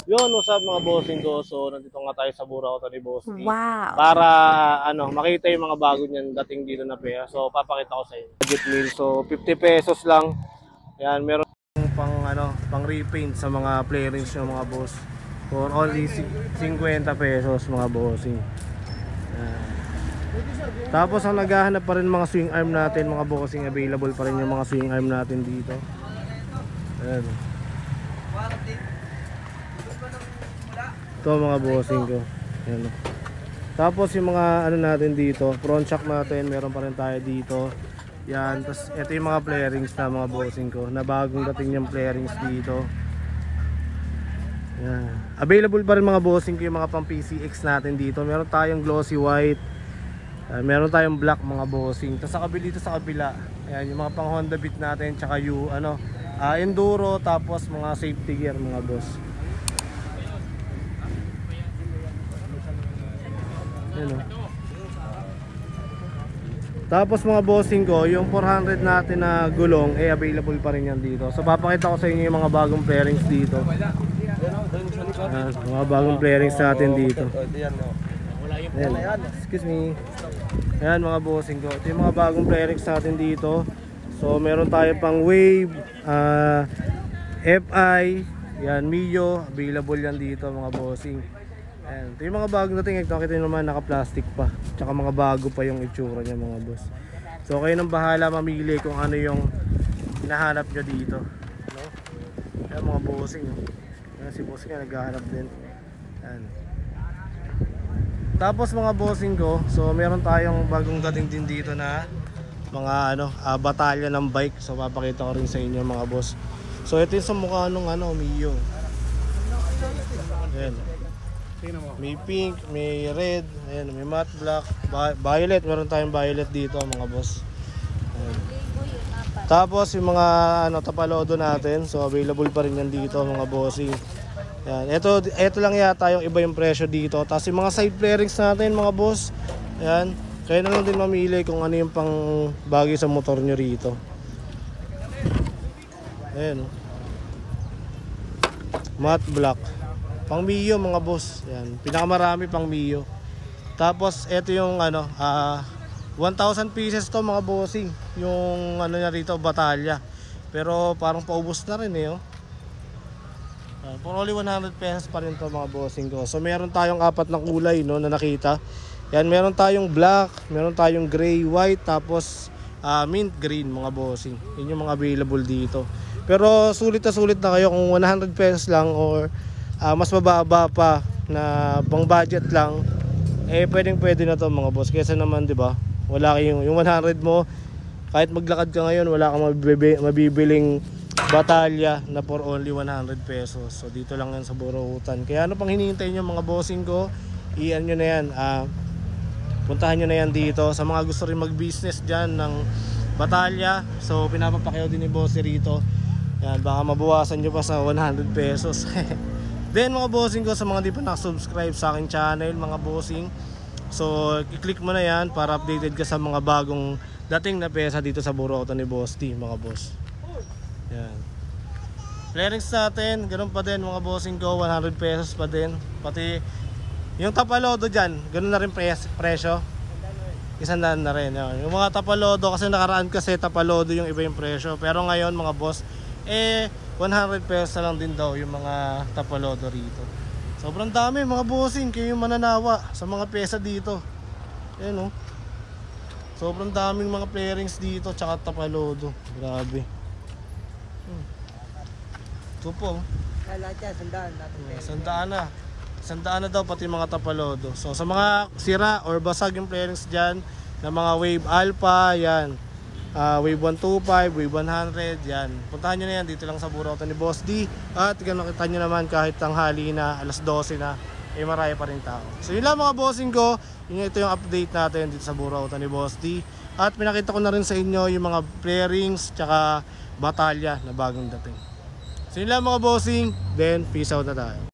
Yun, what's up mga bossing ko? So, nandito nga tayo sa Burautan ni Boss D. Wow. Para, makita yung mga bago niyan dating dito na pera. So, papakita ko sa inyo. Budget meal. So, 50 pesos lang. Yan, meron pang, pang repaint sa mga playrings ng mga boss. For only 50 pesos mga bossing. Yan. Tapos, ang naghahanap pa rin mga swing arm natin, mga bossing. Available pa rin yung mga swing arm natin dito. Ayan. Ito mga bossing ko. Ayan. Tapos yung mga natin dito, front shock natin, meron pa rin tayo dito. Yan, tapos ito yung mga flarings na mga bossing ko, na bagong dating yung flarings dito. Yan. Available pa rin mga bossing ko yung mga pang PCX natin dito. Meron tayong glossy white. Meron tayong black mga bossing. Tapos sa kabila dito sa kabila, ayan, yung mga pang Honda Beat natin, tsaka yung enduro, tapos mga safety gear mga boss. Ayan. Tapos mga bossing ko, yung 400 natin na gulong available pa rin yan dito. So papakita ko sa inyo yung mga bagong pairings dito. Mga bagong pairings natin dito. Ayan. Excuse me. Ayan mga bossing ko, ito yung mga bagong pairings natin dito. So meron tayo pang Wave, FI, yan, Mio, available yan dito mga bossing. Ayan, ito yung mga bagong dating, nakita nyo naman naka-plastic pa. Tsaka mga bago pa yung itsura niya mga boss. So kayo nang bahala mamili kung ano yung hinahanap nyo dito, no? Ayan mga bossing. Ayan, si bossing nga naghahanap din. Ayan. Tapos mga bossing ko, so meron tayong bagong dating din dito na mga batalya ng bike. So papakita ko rin sa inyo mga boss. So ito yung sa mukha nung Mio. Ayan. May pink, may red, ayan, may matte black, violet, meron tayong violet dito mga boss. Ayan. Tapos yung mga tapalodo natin, so available pa rin yan dito mga bossing. Ayan, ito lang yata yung iba yung presyo dito. Tapos yung mga side flarings natin mga boss, ayan, kayo na lang din mamili kung ano yung pang bagay sa motor nyo rito. Ayan, matte black, pang Mio mga boss. Yan, pinakamarami pang Mio. Tapos ito yung 1,000 pieces to mga bossing. Yung niya rito, batalya. Pero parang paubos na rin oh. For only 100 pesos pa rin to mga bossing ko. So meron tayong apat na kulay na nakita. Yan, meron tayong black, meron tayong gray, white, tapos mint green mga bossing. Yun yung mga available dito. Pero sulit na kayo kung 100 pesos lang or mas mababa pa na pang budget lang, pwede na to mga boss. Kaysa naman 'di ba, wala kayong yung 100 mo, kahit maglakad ka ngayon wala kang mabibiling batalya na for only 100 pesos. So dito lang yan sa Burautan. Kaya ano pang hinihintay nyo mga bossing ko, iyan nyo na yan, puntahan nyo na yan dito. Sa mga gusto rin mag business dyan ng batalya, so pinapapakyaw din ni boss rito. Yan, baka mabawasan nyo pa sa 100 pesos. Then mga bossing ko, sa mga di pa nakasubscribe sa aking channel mga bossing, so i-click mo na yan para updated ka sa mga bagong dating na pesa dito sa Burautan ni Boss D mga boss. Yan, flarings natin, ganun pa din mga bossing ko, 100 pesos pa din. Pati yung tapalodo dyan, ganun na rin presyo, 100 na rin. Yan, yung mga tapalodo, kasi nakaraan kasi tapalodo yung iba yung presyo, pero ngayon mga boss 100 pesos na lang din daw yung mga tapalodo rito. Sobrang dami mga bossing, kayo yung mananawa sa mga pesa dito. Ayan sobrang daming mga flarings dito, tsaka tapalodo. Grabe. Ito po. Lahat yan, sandaan na. Sandaan na daw pati mga tapalodo. So sa mga sira or basag yung flarings dyan, na mga Wave Alpha, yan, Wave 125, Wave 100, yan. Puntahan nyo na yan, dito lang sa Burautan ni Boss D. At nakita nyo naman kahit tanghali na, alas 12 na, marami pa rin tao. So yun lang mga bossing ko, ito yung update natin dito sa Burautan ni Boss D. At pinakita ko na rin sa inyo yung mga flarings, tsaka batalya na bagong dating. So yun lang mga bossing, then peace out na tayo.